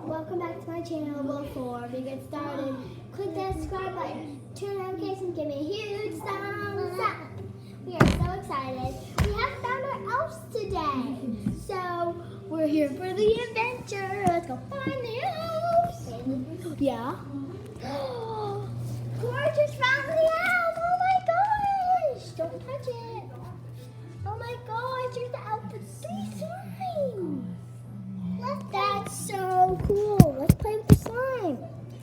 welcome back to my channel. Before we get started, click that subscribe button, turn on notifications, give me a huge thumbs up. We are so excited. We have found our elves today. So we're here for the adventure. Let's go find the elves. Yeah. Cora just found the elf. Oh my gosh. Don't touch it. Oh my gosh, there's the elf with 3 slimes. That's so cool. Let's play with the slime.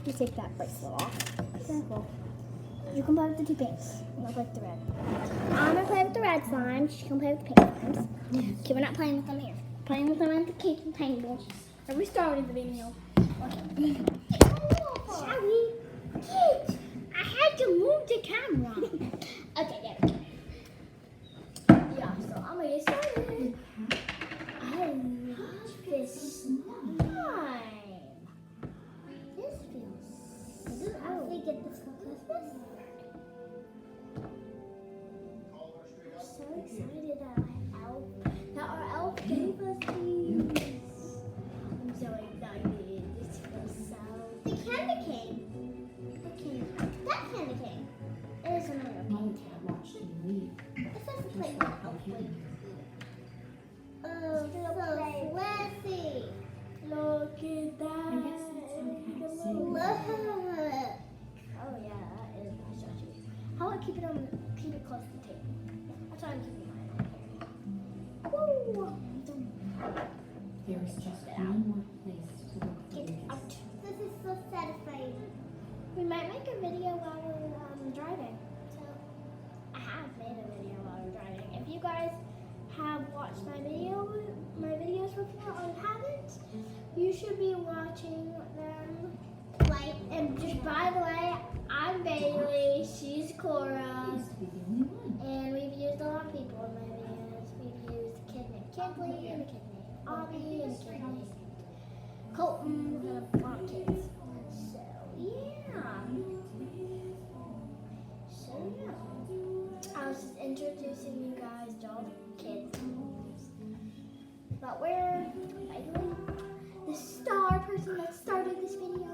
You take that bracelet off. Careful. You can play with the 2 pinks. I'm gonna play with the red. I'm gonna play with the red slime. She can play with the pink slimes. Okay, we're not playing with them here. Playing with them at the kitchen table. Or we started the video. Okay. Shall we? Kids, I had to move the camera. Okay, there we go. Yeah, so I'm gonna get started. I love this slime. This feels so. How did we get this for Christmas? I'm so excited that our elf gave us these. I'm so excited. This feels so. The candy cane. That candy cane. It is another paint. It says play with elf. Oh, so fluffy. Look at that. Look. Oh yeah, that is nice. How about keep it close to the table? That's why I'm keeping mine on here. Woo! There is just one more place to look for Get these. out. This is so satisfying. We might make a video while we're driving. So I have made a video while we're driving. If you guys have watched my videos before or haven't, you should be watching them. Like, and just by the way, I'm Bailey, she's Cora, Used to be the only one. and we've used a lot of people in my videos. We've used a kid named Kinley, and a kid named Abby, and a kid named Colton, and a lot of kids. So yeah. I was just introducing you guys to all the kids. But we're Bailey, the star person that started this video.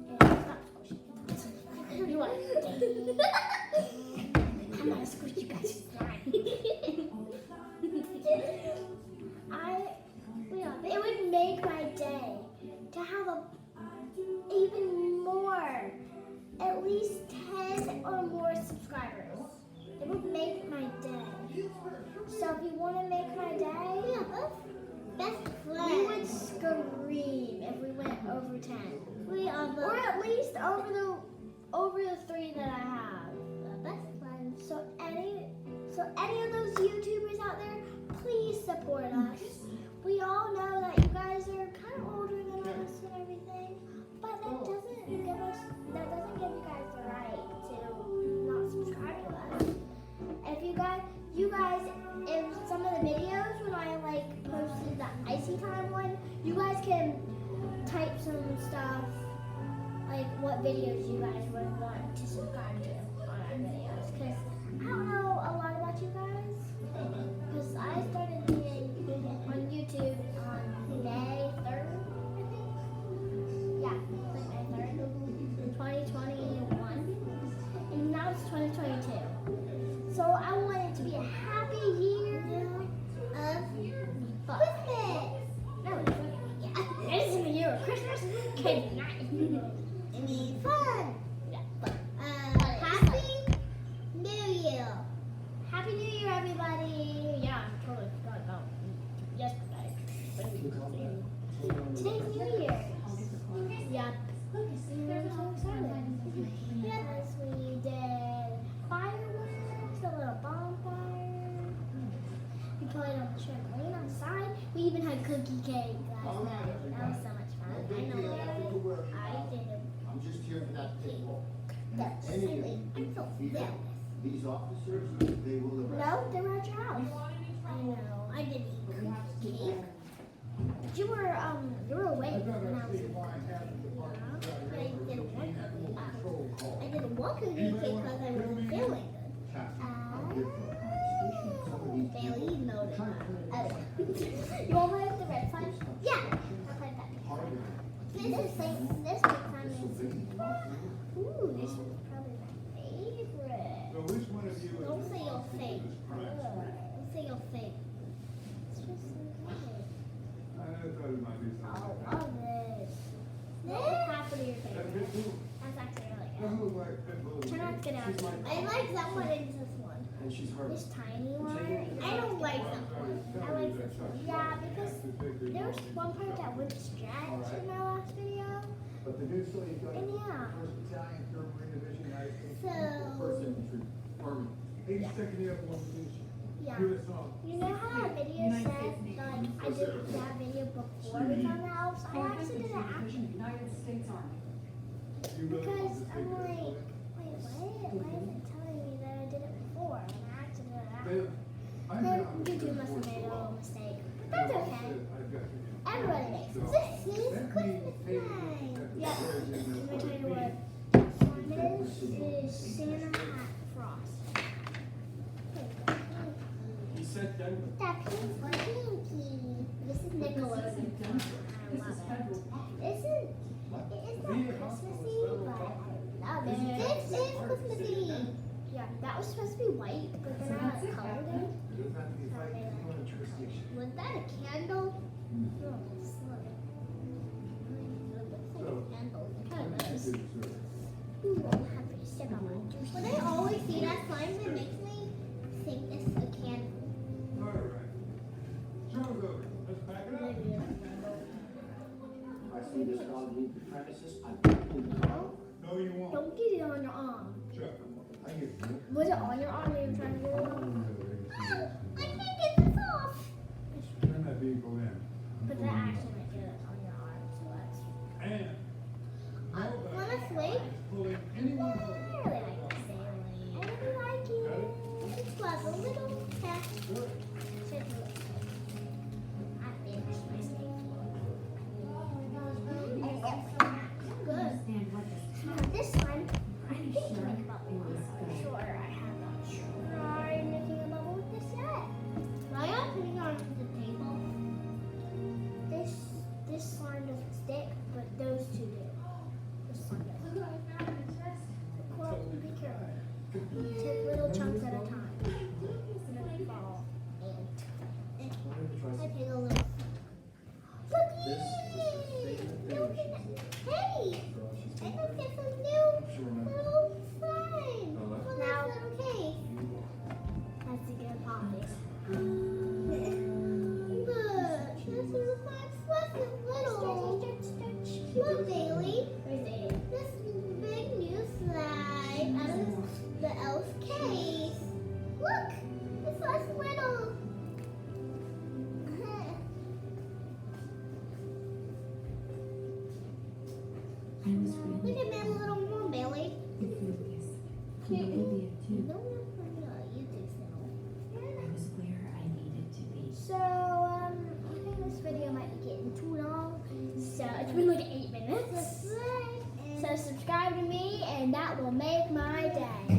And stop squishing. You want it? I'm gonna squish you guys. It would make my day to have even more, at least 10 or more subscribers. It would make my day. So if you want to make my day, we would scream if we went over 10. Or at least over the 3 that I have. So any of those YouTubers out there, please support us. We all know that you guys are kind of older than us and everything, but that doesn't give you guys the right to not subscribe to us. If some of the videos when I posted the Icy Time one, you guys can type some stuff like what videos you guys would want to subscribe to on our videos. Because I don't know a lot about you guys. Because I started being on YouTube on May 3rd, I think. Yeah, like May 3rd, 2021. And now it's 2022. So I want it to be a happy year of Christmas. No, yeah. This is the year of Christmas. Okay, nice. Fun. Yeah, fun. Happy New Year. Happy New Year, everybody. Yeah, I totally forgot about yesterday. Today's New Year. Yep. We were so excited. Yes, we did fireworks, a little bonfire. We played on the trampoline outside. We even had cookie cake last night. That was so much fun. I know I did it. I'm just here for that table. That's silly. I'm so jealous. These officers, they will arrest. No, they were at your house. I know. I didn't eat cookie cake. But you were awake when I was I did one cookie cake because I wasn't feeling good. Bailey, you know it. You want to play with the red slime? Yeah. I'll play with that. this time is. Ooh, this is probably my favorite. So which one of you is Don't say your responsible for fake. this crime spree? Don't say your fake. It's just so good. I thought it might be I something. love this. This half of your That favorite. pit bull? That's actually really That good. looks like pit bull. Turn out good out. She's like- I like that one and this one. And she's hurt. This tiny one. I don't like that one. I like this one. Yeah, because there was one part that would stretch in my last video. But the new slate got And yeah. First Battalion, Third Marine Division, United States So- First Infantry Army. 82nd Airborne Division. Yeah. U.S. Army. You know how that video said, like, I did that video before we found the house? I actually did it after. United States Army. You really want Because to I'm take like, this wait, what? Why is it telling me that I did it before? And I actually did it after. away? I'm Then not- YouTube must have made a little mistake. But that's okay. I've got to get- Everybody makes So, mistakes. This is that Christmas means taking time. at the Yeah. prayers in the Let me tell you front what feet. song it is. Santa Hat Frost. He said Denver. That pinky. This is Nickelodeon. I This love is it. federal property. It's not Christmassy, but I love it. This is Christmassy. Yeah, that was supposed to be white, but then I like colored it. It doesn't have to be fighting anyone in jurisdiction. Was that a candle? No, it's not. It looks like a candle. It kind of is. Ooh, I'm happy to sip on my juice. When I always see that slime, it makes me think it's a candle. All right. Show's over. Let's pack it up. If I see this dog leave the premises, I'm pulling the car. No, you won't. Don't get it on your arm. Chuck. I get it. Was it on your arm? Are you trying to get it on? I can't get this off. Turn that vehicle in. But that actually might get it on your arm, so that's. And Honestly, pulling I anyone really over. like this sailing. I really like it. It's like a little cat. I finished my steak. Good. Understand what this Now this one, I think Pretty to sure make a bubble. it was I'm good. sure I have not tried making a bubble with this yet. Now I'm putting it onto the table. This slime doesn't stick, but those two do. This slime does. Well, be careful. Take little chunks at a time. So don't fall. And I take a little. Cookie! Look at that. Hey! I looked at some new little slime. Now, okay. That's a good poppy. Look, this is my fluffy little. Look, Bailey. This big new slime out of the elf case. Look, it's less little. I was Look really at me a little more, Bailey. furious. To Olivia too. No, you do so. I was where I needed to be. So, I think this video might be getting too long. So, it's been like 8 minutes. So, subscribe to me, and that will make my day.